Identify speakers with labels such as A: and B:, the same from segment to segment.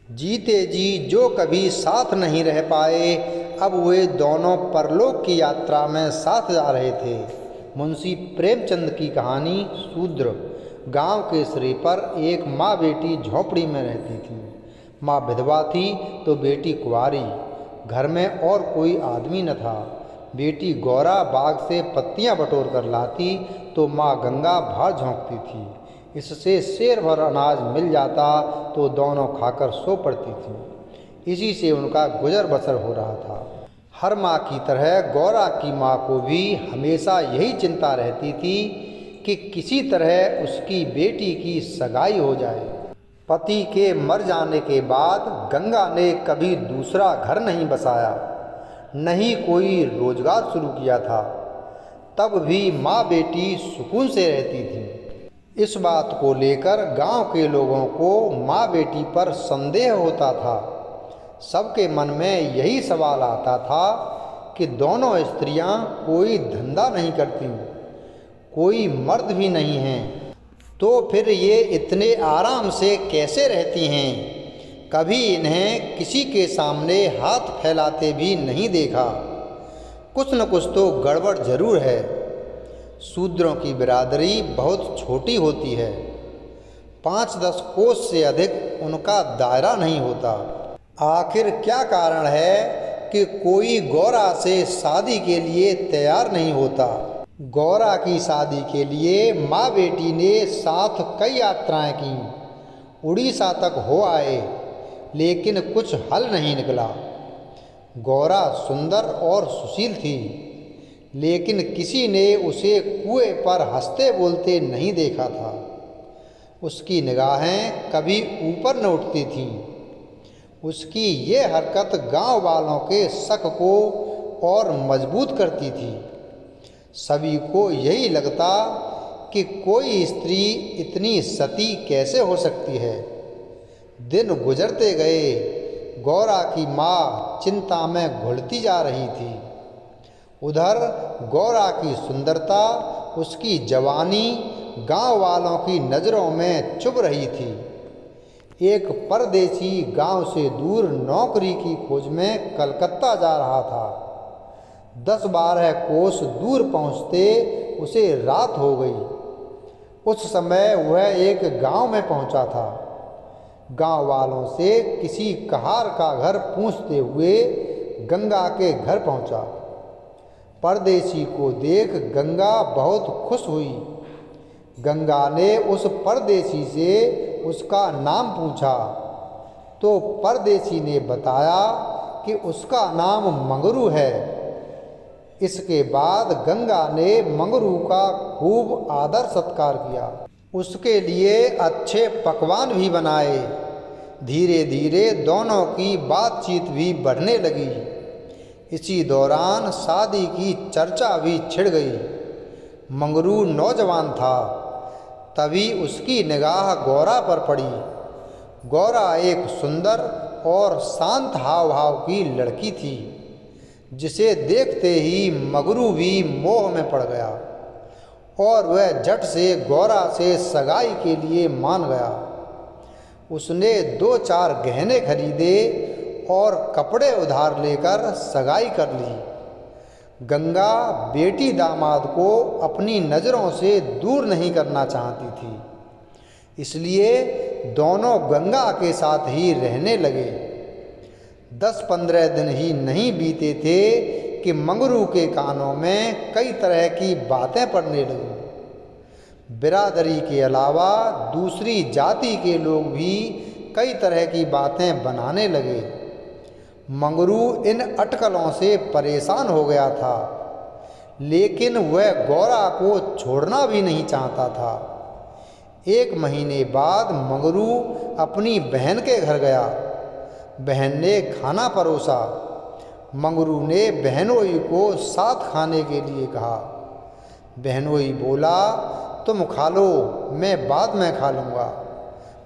A: जीते जी जो कभी साथ नहीं रह पाए, अब वे दोनों परलोक की यात्रा में साथ जा रहे थे। मुंशी प्रेमचंद की कहानी शूद्र। गांव के सिरे पर एक माँ बेटी झोपड़ी में रहती थी। माँ विधवा थी तो बेटी कुंवारी। घर में और कोई आदमी न था। बेटी गौरा बाग से पत्तियां बटोर कर लाती तो माँ गंगा भार झोंकती थी। इससे शेर भर अनाज मिल जाता तो दोनों खाकर सो पड़ती थीं। इसी से उनका गुजर बसर हो रहा था। हर माँ की तरह गौरा की माँ को भी हमेशा यही चिंता रहती थी कि किसी तरह उसकी बेटी की सगाई हो जाए। पति के मर जाने के बाद गंगा ने कभी दूसरा घर नहीं बसाया, न ही कोई रोजगार शुरू किया था। तब भी माँ बेटी सुकून से रहती थी। इस बात को लेकर गांव के लोगों को माँ बेटी पर संदेह होता था। सबके मन में यही सवाल आता था कि दोनों स्त्रियां कोई धंधा नहीं करती, कोई मर्द भी नहीं हैं, तो फिर ये इतने आराम से कैसे रहती हैं। कभी इन्हें किसी के सामने हाथ फैलाते भी नहीं देखा। कुछ न कुछ तो गड़बड़ जरूर है। शूद्रों की बिरादरी बहुत छोटी होती है। 5-10 कोस से अधिक उनका दायरा नहीं होता। आखिर क्या कारण है कि कोई गौरा से शादी के लिए तैयार नहीं होता। गौरा की शादी के लिए माँ बेटी ने साथ कई यात्राएं की, उड़ीसा तक हो आए, लेकिन कुछ हल नहीं निकला। गौरा सुंदर और सुशील थी, लेकिन किसी ने उसे कुएं पर हंसते बोलते नहीं देखा था। उसकी निगाहें कभी ऊपर न उठती थीं। उसकी ये हरकत गांव वालों के शक को और मजबूत करती थी। सभी को यही लगता कि कोई स्त्री इतनी सती कैसे हो सकती है। दिन गुजरते गए। गौरा की माँ चिंता में घुलती जा रही थी। उधर गौरा की सुंदरता, उसकी जवानी गांव वालों की नज़रों में चुभ रही थी। एक परदेसी गांव से दूर नौकरी की खोज में कलकत्ता जा रहा था। 10-12 कोस दूर पहुंचते उसे रात हो गई। उस समय वह एक गांव में पहुंचा था। गांव वालों से किसी कहार का घर पूछते हुए गंगा के घर पहुंचा। परदेसी को देख गंगा बहुत खुश हुई। गंगा ने उस परदेसी से उसका नाम पूछा तो परदेसी ने बताया कि उसका नाम मंगरू है। इसके बाद गंगा ने मंगरू का खूब आदर सत्कार किया। उसके लिए अच्छे पकवान भी बनाए। धीरे धीरे दोनों की बातचीत भी बढ़ने लगी। इसी दौरान शादी की चर्चा भी छिड़ गई। मंगरू नौजवान था। तभी उसकी निगाह गौरा पर पड़ी। गौरा एक सुंदर और शांत हाव भाव की लड़की थी, जिसे देखते ही मंगरू भी मोह में पड़ गया और वह झट से गौरा से सगाई के लिए मान गया। उसने 2-4 गहने खरीदे और कपड़े उधार लेकर सगाई कर ली। गंगा बेटी दामाद को अपनी नज़रों से दूर नहीं करना चाहती थी, इसलिए दोनों गंगा के साथ ही रहने लगे। 10-15 दिन ही नहीं बीते थे कि मंगरू के कानों में कई तरह की बातें पड़ने लगीं। बिरादरी के अलावा दूसरी जाति के लोग भी कई तरह की बातें बनाने लगे। मंगरू इन अटकलों से परेशान हो गया था, लेकिन वह गौरा को छोड़ना भी नहीं चाहता था। 1 महीने बाद मंगरू अपनी बहन के घर गया। बहन ने खाना परोसा। मंगरू ने बहनोई को साथ खाने के लिए कहा। बहनोई बोला, तुम खा लो, मैं बाद में खा लूँगा।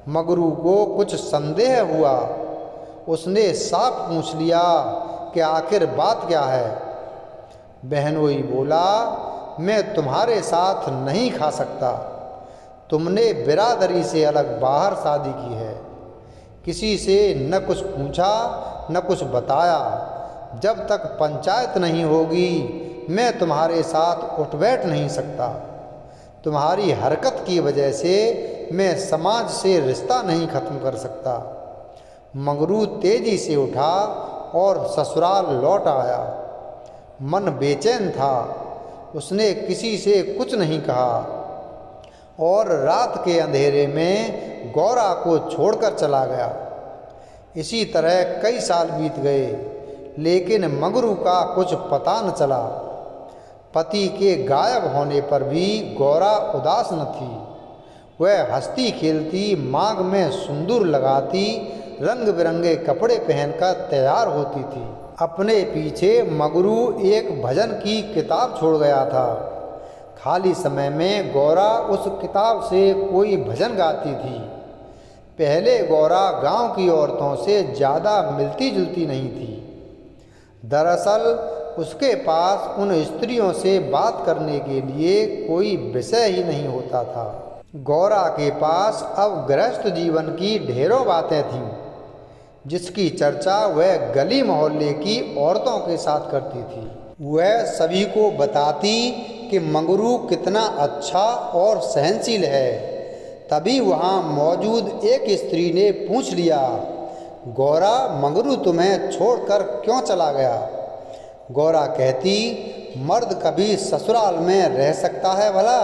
A: मंगरू को कुछ संदेह हुआ। उसने साफ पूछ लिया कि आखिर बात क्या है। बहनोई बोला, मैं तुम्हारे साथ नहीं खा सकता। तुमने बिरादरी से अलग बाहर शादी की है, किसी से न कुछ पूछा न कुछ बताया। जब तक पंचायत नहीं होगी मैं तुम्हारे साथ उठ बैठ नहीं सकता। तुम्हारी हरकत की वजह से मैं समाज से रिश्ता नहीं खत्म कर सकता। मंगरू तेजी से उठा और ससुराल लौट आया। मन बेचैन था। उसने किसी से कुछ नहीं कहा और रात के अंधेरे में गौरा को छोड़कर चला गया। इसी तरह कई साल बीत गए, लेकिन मंगरू का कुछ पता न चला। पति के गायब होने पर भी गौरा उदास न थी। वह हंसती खेलती, मांग में सिंदूर लगाती, रंग बिरंगे कपड़े पहनकर तैयार होती थी। अपने पीछे मंगरू एक भजन की किताब छोड़ गया था। खाली समय में गौरा उस किताब से कोई भजन गाती थी। पहले गौरा गांव की औरतों से ज़्यादा मिलती जुलती नहीं थी। दरअसल उसके पास उन स्त्रियों से बात करने के लिए कोई विषय ही नहीं होता था। गौरा के पास अब गृहस्थ जीवन की ढेरों बातें थीं, जिसकी चर्चा वह गली मोहल्ले की औरतों के साथ करती थी। वह सभी को बताती कि मंगरू कितना अच्छा और सहनशील है। तभी वहाँ मौजूद एक स्त्री ने पूछ लिया, गौरा, मंगरू तुम्हें छोड़कर क्यों चला गया? गौरा कहती, मर्द कभी ससुराल में रह सकता है भला?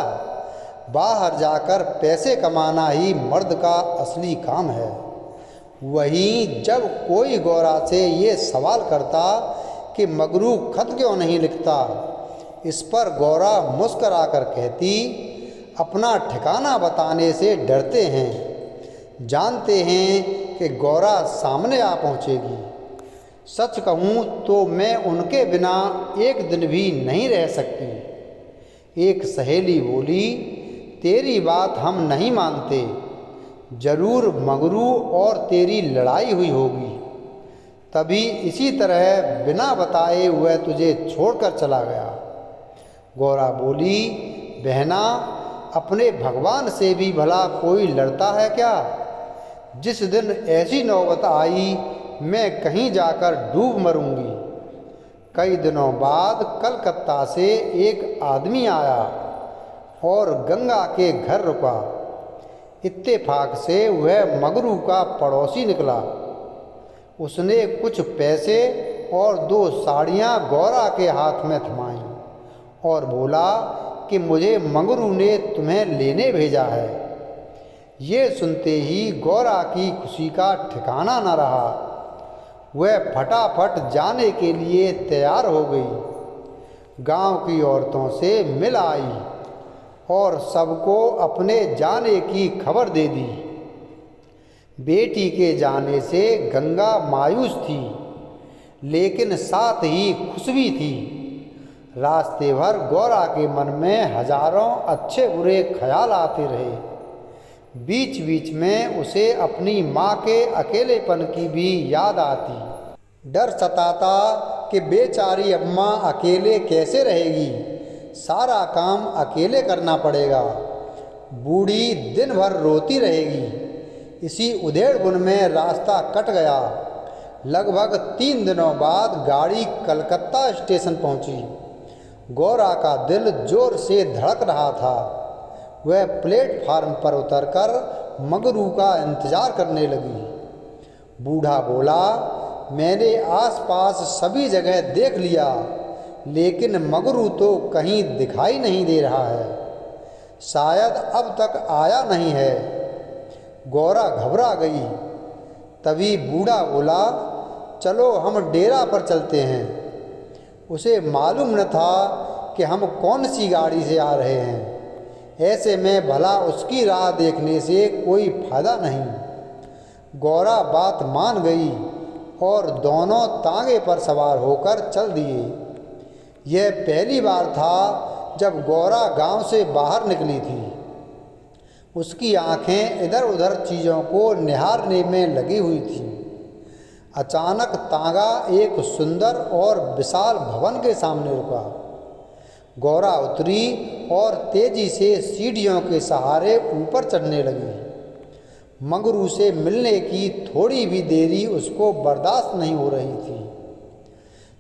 A: बाहर जाकर पैसे कमाना ही मर्द का असली काम है। वहीं जब कोई गौरा से ये सवाल करता कि मंगरू खत क्यों नहीं लिखता, इस पर गौरा मुस्कराकर कहती, अपना ठिकाना बताने से डरते हैं, जानते हैं कि गौरा सामने आ पहुँचेगी। सच कहूँ तो मैं उनके बिना एक दिन भी नहीं रह सकती। एक सहेली बोली, तेरी बात हम नहीं मानते, जरूर मंगरू और तेरी लड़ाई हुई होगी, तभी इसी तरह बिना बताए वह तुझे छोड़कर चला गया। गौरा बोली, बहना, अपने भगवान से भी भला कोई लड़ता है क्या? जिस दिन ऐसी नौबत आई मैं कहीं जाकर डूब मरूंगी। कई दिनों बाद कलकत्ता से एक आदमी आया और गंगा के घर रुका। इत्तेफाक से वह मंगरू का पड़ोसी निकला। उसने कुछ पैसे और 2 साड़ियाँ गौरा के हाथ में थमाईं और बोला कि मुझे मंगरू ने तुम्हें लेने भेजा है। ये सुनते ही गौरा की खुशी का ठिकाना न रहा। वह फटाफट जाने के लिए तैयार हो गई। गांव की औरतों से मिल आई और सबको अपने जाने की खबर दे दी। बेटी के जाने से गंगा मायूस थी, लेकिन साथ ही खुश भी थी। रास्ते भर गौरा के मन में हजारों अच्छे बुरे ख्याल आते रहे। बीच बीच में उसे अपनी माँ के अकेलेपन की भी याद आती। डर सताता कि बेचारी अम्मा अकेले कैसे रहेगी, सारा काम अकेले करना पड़ेगा। बूढ़ी दिन भर रोती रहेगी। इसी उधेड़बुन में रास्ता कट गया। लगभग 3 दिनों बाद गाड़ी कलकत्ता स्टेशन पहुंची। गौरा का दिल जोर से धड़क रहा था। वह प्लेटफार्म पर उतरकर मंगरू का इंतजार करने लगी। बूढ़ा बोला, मैंने आसपास सभी जगह देख लिया, लेकिन मंगरू तो कहीं दिखाई नहीं दे रहा है। शायद अब तक आया नहीं है। गौरा घबरा गई। तभी बूढ़ा बोला, चलो हम डेरा पर चलते हैं। उसे मालूम न था कि हम कौन सी गाड़ी से आ रहे हैं। ऐसे में भला उसकी राह देखने से कोई फायदा नहीं। गौरा बात मान गई और दोनों तांगे पर सवार होकर चल दिए। यह पहली बार था जब गौरा गांव से बाहर निकली थी। उसकी आंखें इधर उधर चीज़ों को निहारने में लगी हुई थीं। अचानक तांगा एक सुंदर और विशाल भवन के सामने रुका। गौरा उतरी और तेजी से सीढ़ियों के सहारे ऊपर चढ़ने लगी। मंगरू से मिलने की थोड़ी भी देरी उसको बर्दाश्त नहीं हो रही थी।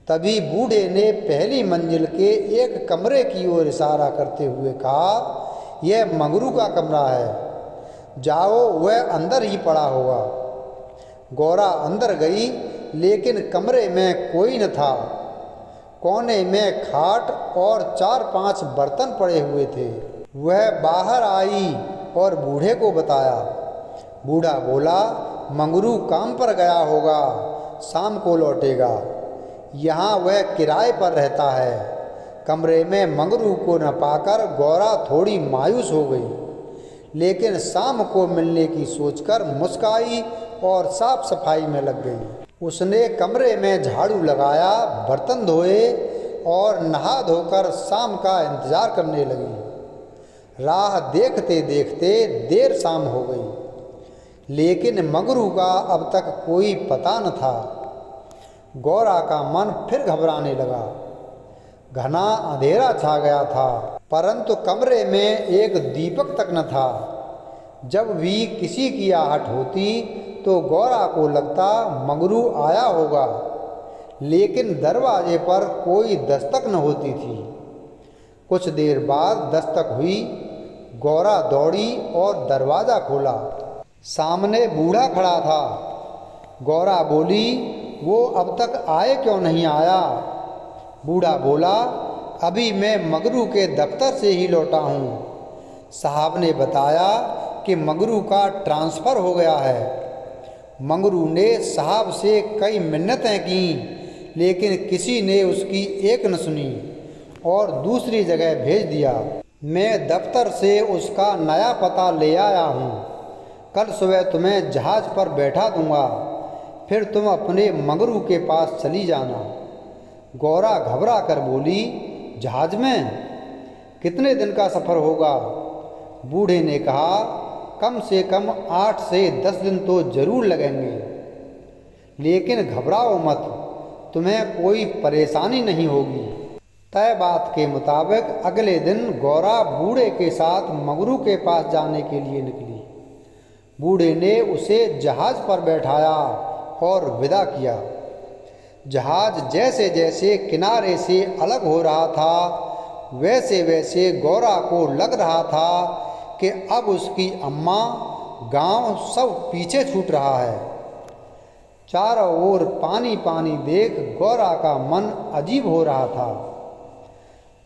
A: तभी बूढ़े ने पहली मंजिल के एक कमरे की ओर इशारा करते हुए कहा, यह मंगरू का कमरा है, जाओ, वह अंदर ही पड़ा होगा। गौरा अंदर गई, लेकिन कमरे में कोई न था। कोने में खाट और 4-5 बर्तन पड़े हुए थे। वह बाहर आई और बूढ़े को बताया। बूढ़ा बोला, मंगरू काम पर गया होगा, शाम को लौटेगा। यहाँ वह किराए पर रहता है। कमरे में मंगरू को न पाकर गौरा थोड़ी मायूस हो गई, लेकिन शाम को मिलने की सोचकर मुस्काई और साफ सफाई में लग गई। उसने कमरे में झाड़ू लगाया, बर्तन धोए और नहा धोकर शाम का इंतजार करने लगी। राह देखते देखते देर शाम हो गई, लेकिन मंगरू का अब तक कोई पता न था। गौरा का मन फिर घबराने लगा। घना अंधेरा छा गया था, परंतु कमरे में एक दीपक तक न था। जब भी किसी की आहट होती तो गौरा को लगता मंगरू आया होगा, लेकिन दरवाजे पर कोई दस्तक न होती थी। कुछ देर बाद दस्तक हुई। गौरा दौड़ी और दरवाज़ा खोला। सामने बूढ़ा खड़ा था। गौरा बोली, वो अब तक आए क्यों नहीं आया? बूढ़ा बोला, अभी मैं मंगरू के दफ्तर से ही लौटा हूँ। साहब ने बताया कि मंगरू का ट्रांसफ़र हो गया है। मंगरू ने साहब से कई मिन्नतें की, लेकिन किसी ने उसकी एक न सुनी और दूसरी जगह भेज दिया। मैं दफ्तर से उसका नया पता ले आया हूँ। कल सुबह तुम्हें जहाज़ पर बैठा दूँगा, फिर तुम अपने मंगरू के पास चली जाना। गौरा घबरा कर बोली, जहाज़ में? कितने दिन का सफ़र होगा? बूढ़े ने कहा, कम से कम 8 से 10 दिन तो ज़रूर लगेंगे। लेकिन घबराओ मत, तुम्हें कोई परेशानी नहीं होगी। तय बात के मुताबिक अगले दिन गौरा बूढ़े के साथ मंगरू के पास जाने के लिए निकली। बूढ़े ने उसे जहाज़ पर बैठाया और विदा किया। जहाज़ जैसे जैसे किनारे से अलग हो रहा था, वैसे वैसे गौरा को लग रहा था कि अब उसकी अम्मा, गांव सब पीछे छूट रहा है। चारों ओर पानी पानी देख गौरा का मन अजीब हो रहा था।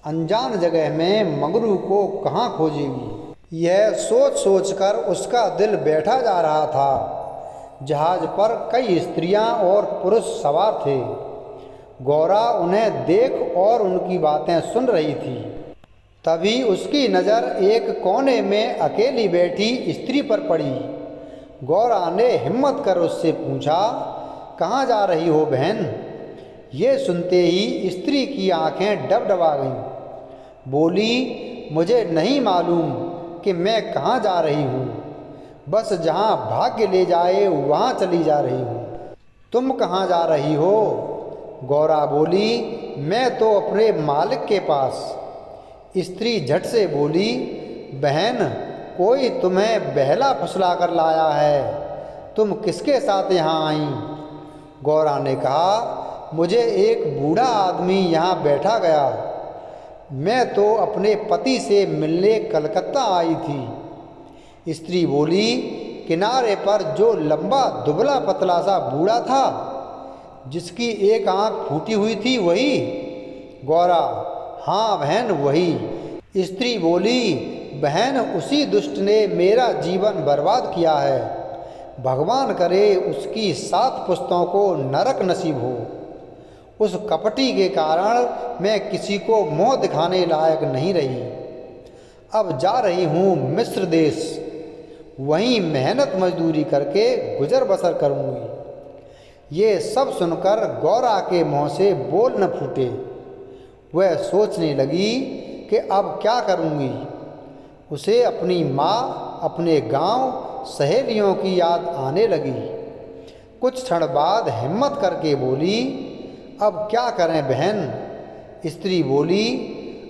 A: अनजान जगह में मंगरू को कहाँ खोजेगी, यह सोच सोच कर उसका दिल बैठा जा रहा था। जहाज़ पर कई स्त्रियां और पुरुष सवार थे। गौरा उन्हें देख और उनकी बातें सुन रही थी। तभी उसकी नज़र एक कोने में अकेली बैठी स्त्री पर पड़ी। गौरा ने हिम्मत कर उससे पूछा, कहाँ जा रही हो बहन? ये सुनते ही स्त्री की आंखें डबडबा गईं। बोली, मुझे नहीं मालूम कि मैं कहाँ जा रही हूँ, बस जहाँ भाग्य ले जाए वहाँ चली जा रही हूँ। तुम कहाँ जा रही हो? गौरा बोली, मैं तो अपने मालिक के पास। स्त्री झट से बोली, बहन, कोई तुम्हें बहला फुसला कर लाया है, तुम किसके साथ यहाँ आई? गौरा ने कहा, मुझे एक बूढ़ा आदमी यहाँ बैठा गया। मैं तो अपने पति से मिलने कलकत्ता आई थी। स्त्री बोली, किनारे पर जो लंबा दुबला पतला सा बूढ़ा था, जिसकी एक आंख फूटी हुई थी, वही? गौरा, हाँ बहन, वही। स्त्री बोली, बहन, उसी दुष्ट ने मेरा जीवन बर्बाद किया है। भगवान करे उसकी 7 पुश्तों को नरक नसीब हो। उस कपटी के कारण मैं किसी को मुँह दिखाने लायक नहीं रही। अब जा रही हूँ मिस्र देश, वहीं मेहनत मजदूरी करके गुजर बसर करूँगी। ये सब सुनकर गौरा के मुँह से बोल न फूटे। वह सोचने लगी कि अब क्या करूँगी। उसे अपनी माँ, अपने गांव, सहेलियों की याद आने लगी। कुछ क्षण बाद हिम्मत करके बोली, अब क्या करें बहन? स्त्री बोली,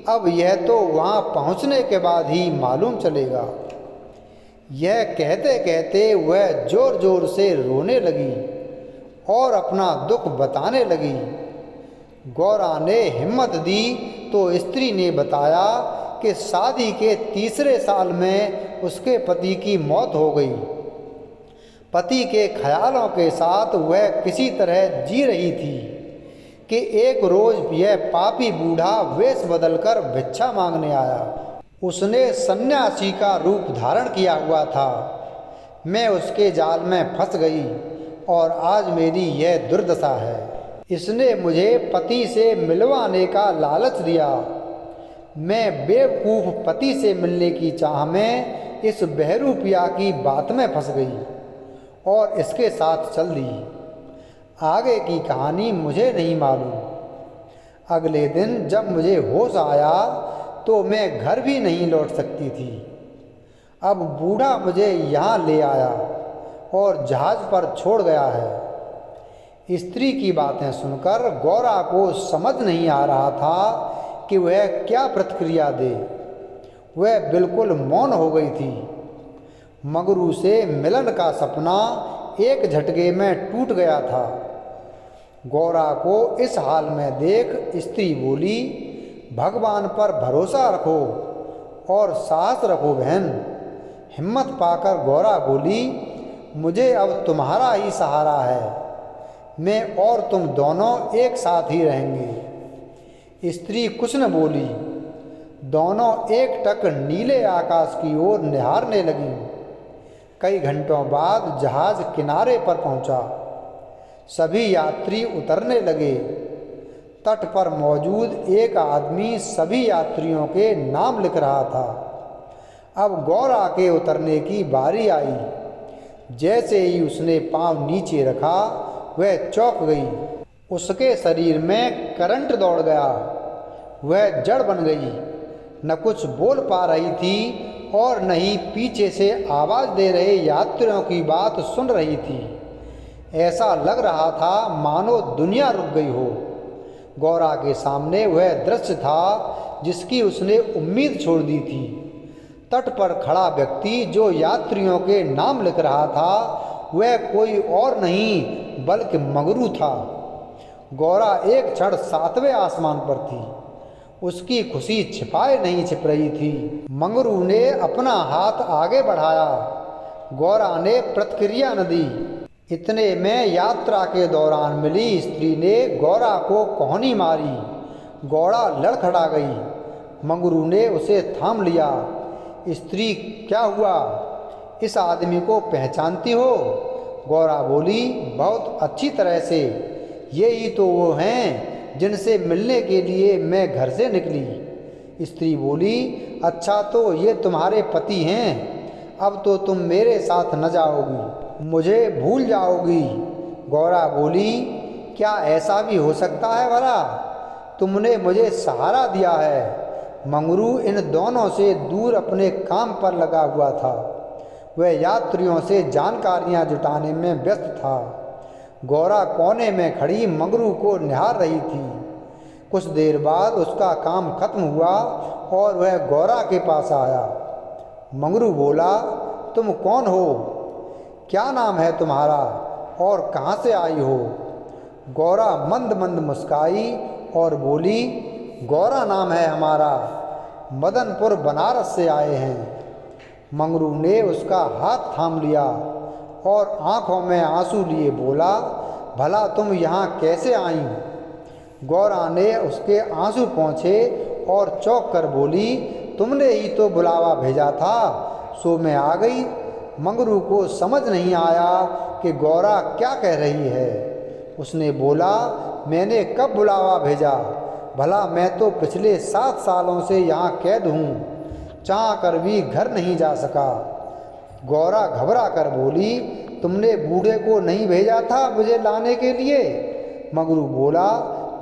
A: अब यह तो वहाँ पहुँचने के बाद ही मालूम चलेगा। यह कहते कहते वह जोर जोर से रोने लगी और अपना दुख बताने लगी। गौरा ने हिम्मत दी तो स्त्री ने बताया कि शादी के तीसरे साल में उसके पति की मौत हो गई। पति के ख्यालों के साथ वह किसी तरह जी रही थी कि एक रोज यह पापी बूढ़ा वेश बदलकर भिक्षा मांगने आया। उसने सन्यासी का रूप धारण किया हुआ था। मैं उसके जाल में फंस गई और आज मेरी यह दुर्दशा है। इसने मुझे पति से मिलवाने का लालच दिया। मैं बेवकूफ़ पति से मिलने की चाह में इस बहरूपिया की बात में फंस गई और इसके साथ चल दी। आगे की कहानी मुझे नहीं मालूम। अगले दिन जब मुझे होश आया तो मैं घर भी नहीं लौट सकती थी। अब बूढ़ा मुझे यहाँ ले आया और जहाज पर छोड़ गया है। स्त्री की बातें सुनकर गौरा को समझ नहीं आ रहा था कि वह क्या प्रतिक्रिया दे। वह बिल्कुल मौन हो गई थी। मगरू से मिलन का सपना एक झटके में टूट गया था। गौरा को इस हाल में देख स्त्री बोली, भगवान पर भरोसा रखो और साहस रखो बहन। हिम्मत पाकर गौरा बोली, मुझे अब तुम्हारा ही सहारा है। मैं और तुम दोनों एक साथ ही रहेंगे। स्त्री कुछ न बोली। दोनों एकटक नीले आकाश की ओर निहारने लगी। कई घंटों बाद जहाज किनारे पर पहुंचा। सभी यात्री उतरने लगे। तट पर मौजूद एक आदमी सभी यात्रियों के नाम लिख रहा था। अब गौरा के उतरने की बारी आई। जैसे ही उसने पांव नीचे रखा वह चौंक गई। उसके शरीर में करंट दौड़ गया। वह जड़ बन गई। न कुछ बोल पा रही थी और न ही पीछे से आवाज़ दे रहे यात्रियों की बात सुन रही थी। ऐसा लग रहा था मानो दुनिया रुक गई हो। गौरा के सामने वह दृश्य था जिसकी उसने उम्मीद छोड़ दी थी। तट पर खड़ा व्यक्ति जो यात्रियों के नाम लिख रहा था वह कोई और नहीं बल्कि मगरू था। गौरा एक क्षण सातवें आसमान पर थी। उसकी खुशी छिपाए नहीं छिप रही थी। मंगरू ने अपना हाथ आगे बढ़ाया। गौरा ने प्रतिक्रिया न दी। इतने में यात्रा के दौरान मिली स्त्री ने गौरा को कोहनी मारी। गौरा लड़खड़ा गई। मंगरू ने उसे थाम लिया। स्त्री, क्या हुआ? इस आदमी को पहचानती हो? गौरा बोली, बहुत अच्छी तरह से। ये ही तो वो हैं जिनसे मिलने के लिए मैं घर से निकली। स्त्री बोली, अच्छा तो ये तुम्हारे पति हैं। अब तो तुम मेरे साथ न जाओगी, मुझे भूल जाओगी। गौरा बोली, क्या ऐसा भी हो सकता है भला? तुमने मुझे सहारा दिया है। मंगरू इन दोनों से दूर अपने काम पर लगा हुआ था। वह यात्रियों से जानकारियां जुटाने में व्यस्त था। गौरा कोने में खड़ी मंगरू को निहार रही थी। कुछ देर बाद उसका काम खत्म हुआ और वह गौरा के पास आया। मंगरू बोला, तुम कौन हो? क्या नाम है तुम्हारा और कहाँ से आई हो? गौरा मंद मंद मुस्काई और बोली, गौरा नाम है हमारा, मदनपुर बनारस से आए हैं। मंगरू ने उसका हाथ थाम लिया और आंखों में आंसू लिए बोला, भला तुम यहाँ कैसे आई? गौरा ने उसके आंसू पोंछे और चौंक कर बोली, तुमने ही तो बुलावा भेजा था, सो मैं आ गई। मंगरू को समझ नहीं आया कि गौरा क्या कह रही है। उसने बोला, मैंने कब बुलावा भेजा? भला मैं तो पिछले 7 सालों से यहाँ कैद हूँ, चाह कर भी घर नहीं जा सका। गौरा घबरा कर बोली, तुमने बूढ़े को नहीं भेजा था मुझे लाने के लिए? मंगरू बोला,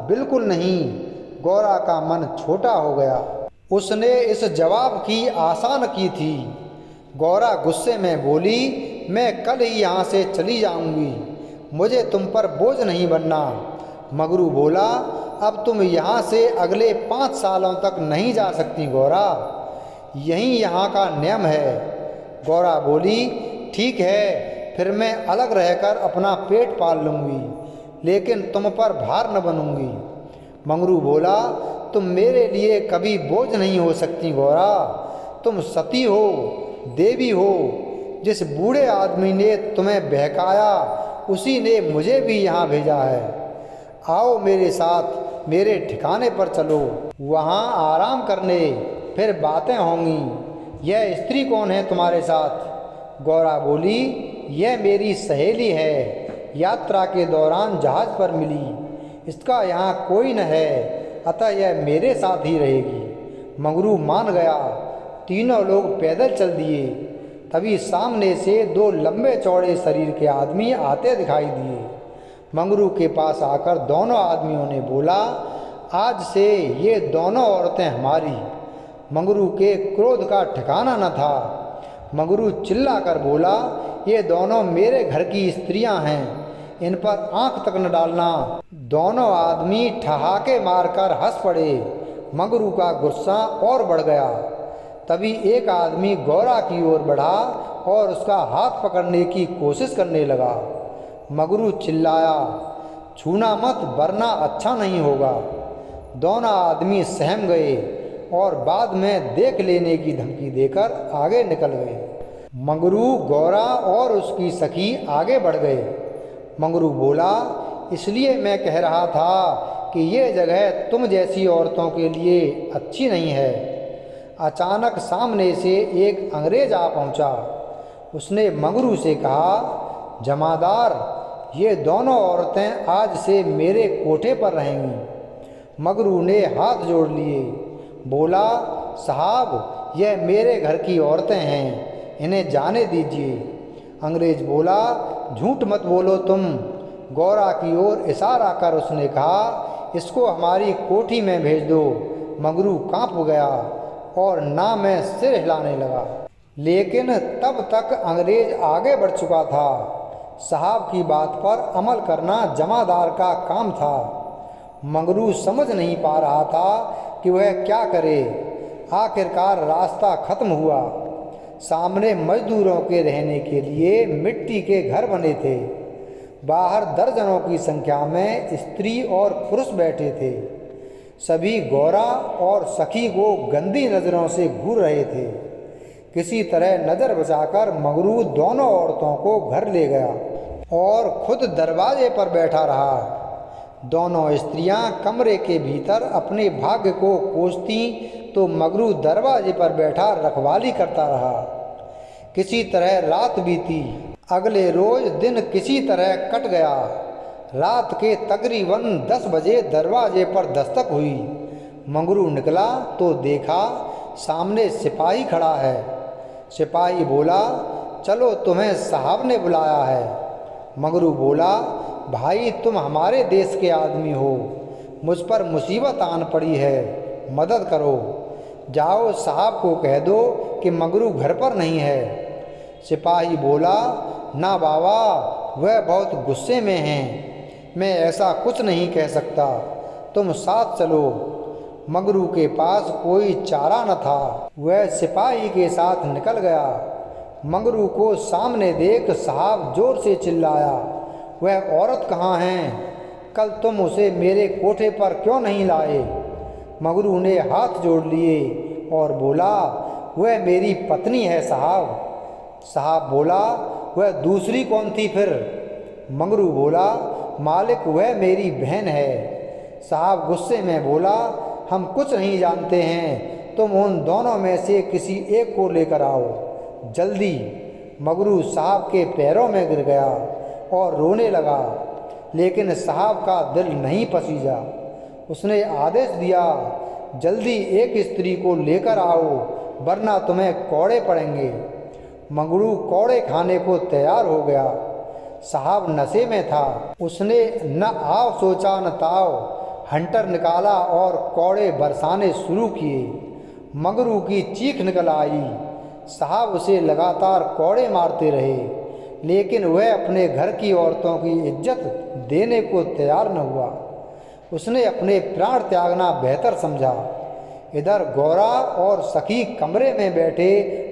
A: बिल्कुल नहीं। गौरा का मन छोटा हो गया। उसने इस जवाब की आशा न की थी। गौरा गुस्से में बोली, मैं कल ही यहाँ से चली जाऊँगी, मुझे तुम पर बोझ नहीं बनना। मंगरू बोला, अब तुम यहाँ से अगले 5 सालों तक नहीं जा सकती गौरा, यही यहाँ का नियम है। गौरा बोली, ठीक है, फिर मैं अलग रहकर अपना पेट पाल लूँगी, लेकिन तुम पर भार न बनूंगी। मंगरू बोला, तुम मेरे लिए कभी बोझ नहीं हो सकती गौरा। तुम सती हो, देवी हो। जिस बूढ़े आदमी ने तुम्हें बहकाया उसी ने मुझे भी यहाँ भेजा है। आओ मेरे साथ, मेरे ठिकाने पर चलो, वहाँ आराम करने, फिर बातें होंगी। यह स्त्री कौन है तुम्हारे साथ? गौरा बोली, यह मेरी सहेली है, यात्रा के दौरान जहाज पर मिली। इसका यहाँ कोई न है, अतः यह मेरे साथ ही रहेगी। मंगरू मान गया। तीनों लोग पैदल चल दिए। तभी सामने से दो लंबे चौड़े शरीर के आदमी आते दिखाई दिए। मंगरू के पास आकर दोनों आदमियों ने बोला, आज से ये दोनों औरतें हमारी। मंगरू के क्रोध का ठिकाना न था। मंगरू चिल्लाकर बोला, ये दोनों मेरे घर की स्त्रियां हैं, इन पर आंख तक न डालना। दोनों आदमी ठहाके मारकर हंस पड़े। मंगरू का गुस्सा और बढ़ गया। तभी एक आदमी गौरा की ओर बढ़ा और उसका हाथ पकड़ने की कोशिश करने लगा। मंगरू चिल्लाया, छूना मत, वरना अच्छा नहीं होगा। दोनों आदमी सहम गए और बाद में देख लेने की धमकी देकर आगे निकल गए। मंगरू, गौरा और उसकी सखी आगे बढ़ गए। मंगरू बोला, इसलिए मैं कह रहा था कि ये जगह तुम जैसी औरतों के लिए अच्छी नहीं है। अचानक सामने से एक अंग्रेज आ पहुंचा। उसने मंगरू से कहा, जमादार, ये दोनों औरतें आज से मेरे कोठे पर रहेंगी। मंगरू ने हाथ जोड़ लिए। बोला, साहब, यह मेरे घर की औरतें हैं, इन्हें जाने दीजिए। अंग्रेज बोला, झूठ मत बोलो तुम। गौरा की ओर इशारा कर उसने कहा, इसको हमारी कोठी में भेज दो। मंगरू कांप गया और ना में सिर हिलाने लगा। लेकिन तब तक अंग्रेज आगे बढ़ चुका था। साहब की बात पर अमल करना जमादार का काम था। मंगरू समझ नहीं पा रहा था कि वह क्या करे। आखिरकार रास्ता खत्म हुआ। सामने मजदूरों के रहने के लिए मिट्टी के घर बने थे। बाहर दर्जनों की संख्या में स्त्री और पुरुष बैठे थे। सभी गौरा और सखी को गंदी नज़रों से घूर रहे थे। किसी तरह नज़र बचाकर मंगरू दोनों औरतों को घर ले गया और खुद दरवाजे पर बैठा रहा। दोनों स्त्रियां कमरे के भीतर अपने भाग्य को कोसती तो मंगरू दरवाजे पर बैठा रखवाली करता रहा। किसी तरह रात बीती। अगले रोज दिन किसी तरह कट गया। रात के तकरीबन 10 बजे दरवाजे पर दस्तक हुई। मंगरू निकला तो देखा सामने सिपाही खड़ा है। सिपाही बोला, चलो, तुम्हें साहब ने बुलाया है। मंगरू बोला, भाई, तुम हमारे देश के आदमी हो, मुझ पर मुसीबत आन पड़ी है, मदद करो। जाओ, साहब को कह दो कि मंगरू घर पर नहीं है। सिपाही बोला, ना बाबा, वह बहुत गुस्से में हैं, मैं ऐसा कुछ नहीं कह सकता, तुम साथ चलो। मंगरू के पास कोई चारा न था। वह सिपाही के साथ निकल गया। मंगरू को सामने देख साहब जोर से चिल्लाया, वह औरत कहाँ है? कल तुम उसे मेरे कोठे पर क्यों नहीं लाए? मंगरू ने हाथ जोड़ लिए और बोला, वह मेरी पत्नी है साहब। साहब बोला, वह दूसरी कौन थी फिर? मंगरू बोला, मालिक, वह मेरी बहन है। साहब गुस्से में बोला, हम कुछ नहीं जानते हैं, तुम उन दोनों में से किसी एक को लेकर आओ, जल्दी। मंगरू साहब के पैरों में गिर गया और रोने लगा, लेकिन साहब का दिल नहीं पसीजा। उसने आदेश दिया, जल्दी एक स्त्री को लेकर आओ, वरना तुम्हें कौड़े पड़ेंगे। मंगरू कौड़े खाने को तैयार हो गया। साहब नशे में था। उसने न आव सोचा न ताव, हंटर निकाला और कौड़े बरसाने शुरू किए। मंगरू की चीख निकल आई। साहब उसे लगातार कौड़े मारते रहे, लेकिन वह अपने घर की औरतों की इज्जत देने को तैयार न हुआ। उसने अपने प्राण त्यागना बेहतर समझा। इधर गौरा और सखी कमरे में बैठे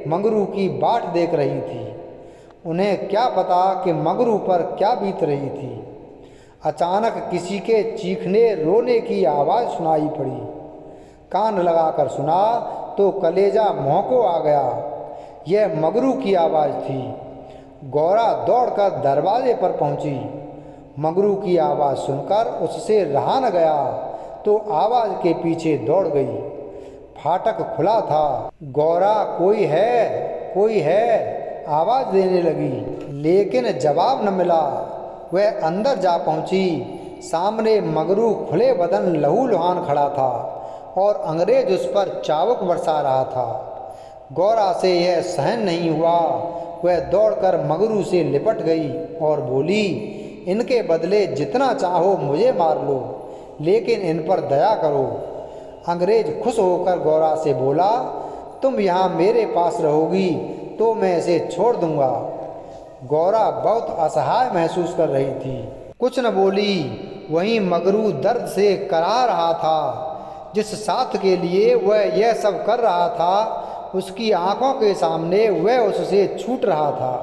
A: मंगरू की बाट देख रही थी। उन्हें क्या पता कि मंगरू पर क्या बीत रही थी। अचानक किसी के चीखने रोने की आवाज़ सुनाई पड़ी। कान लगाकर सुना तो कलेजा मुँह को आ गया। यह मंगरू की आवाज़ थी। गौरा दौड़कर दरवाजे पर पहुंची। मंगरू की आवाज़ सुनकर उससे रहा न गया तो आवाज़ के पीछे दौड़ गई। फाटक खुला था। गौरा कोई है आवाज़ देने लगी, लेकिन जवाब न मिला। वह अंदर जा पहुंची। सामने मंगरू खुले बदन लहूलुहान खड़ा था और अंग्रेज उस पर चाबुक बरसा रहा था। गौरा से यह सहन नहीं हुआ। वह दौड़कर मंगरू से लिपट गई और बोली, इनके बदले जितना चाहो मुझे मार लो, लेकिन इन पर दया करो। अंग्रेज खुश होकर गौरा से बोला, तुम यहाँ मेरे पास रहोगी तो मैं इसे छोड़ दूंगा। गौरा बहुत असहाय महसूस कर रही थी, कुछ न बोली। वहीं मंगरू दर्द से कराह रहा था। जिस साथ के लिए वह यह सब कर रहा था, उसकी आंखों के सामने वह उससे छूट रहा था।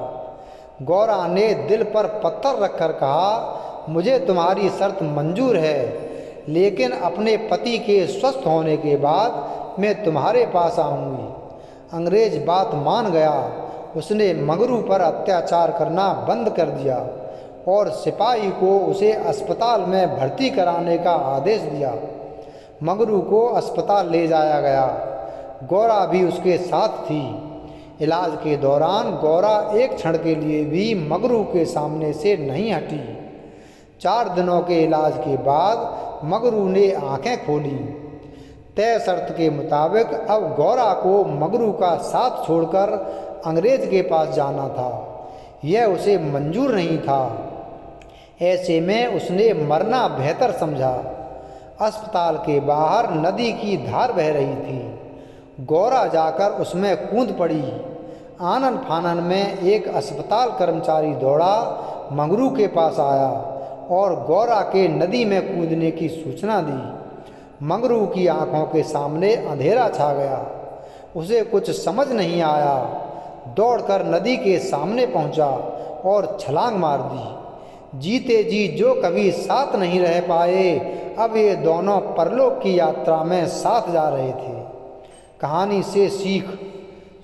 A: गौरा ने दिल पर पत्थर रखकर कहा, मुझे तुम्हारी शर्त मंजूर है, लेकिन अपने पति के स्वस्थ होने के बाद मैं तुम्हारे पास आऊँगी। अंग्रेज बात मान गया। उसने मंगरू पर अत्याचार करना बंद कर दिया और सिपाही को उसे अस्पताल में भर्ती कराने का आदेश दिया। मंगरू को अस्पताल ले जाया गया। गौरा भी उसके साथ थी। इलाज के दौरान गौरा एक क्षण के लिए भी मंगरू के सामने से नहीं हटी। 4 दिनों के इलाज के बाद मंगरू ने आंखें खोली। तय शर्त के मुताबिक अब गौरा को मंगरू का साथ छोड़कर अंग्रेज के पास जाना था। यह उसे मंजूर नहीं था। ऐसे में उसने मरना बेहतर समझा। अस्पताल के बाहर नदी की धार बह रही थी। गौरा जाकर उसमें कूद पड़ी। आनन फानन में एक अस्पताल कर्मचारी दौड़ा, मंगरू के पास आया और गौरा के नदी में कूदने की सूचना दी। मंगरू की आंखों के सामने अंधेरा छा गया। उसे कुछ समझ नहीं आया। दौड़कर नदी के सामने पहुंचा और छलांग मार दी। जीते जी जो कभी साथ नहीं रह पाए, अब ये दोनों परलोक की यात्रा में साथ जा रहे थे। कहानी से सीख।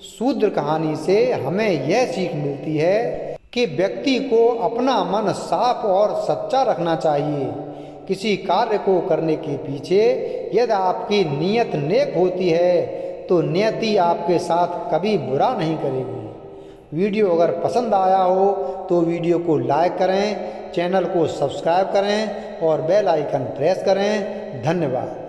A: शूद्र कहानी से हमें यह सीख मिलती है कि व्यक्ति को अपना मन साफ और सच्चा रखना चाहिए। किसी कार्य को करने के पीछे यदि आपकी नीयत नेक होती है तो नियति आपके साथ कभी बुरा नहीं करेगी। वीडियो अगर पसंद आया हो तो वीडियो को लाइक करें, चैनल को सब्सक्राइब करें और बेल आइकन प्रेस करें। धन्यवाद।